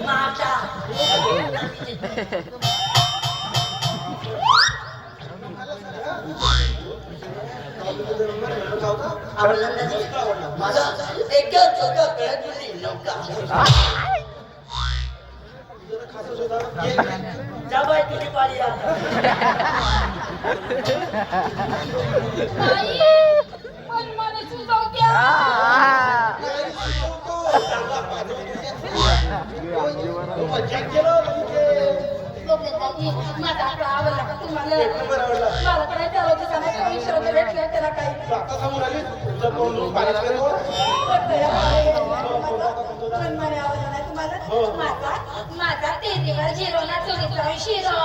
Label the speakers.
Speaker 1: माता माझा एकच होता कळत नाही नौका जा बाई तुझी पाळी आता
Speaker 2: पण मला सुचव क्या माझा आकडा आवडला का तुम्हाला मला करायचं होतं सांगा तुम्ही शोध भेटलं त्याला काही मनमाने आवडला नाही तुम्हाला माझा तेरीवर झिरोला चोरीचा शिरो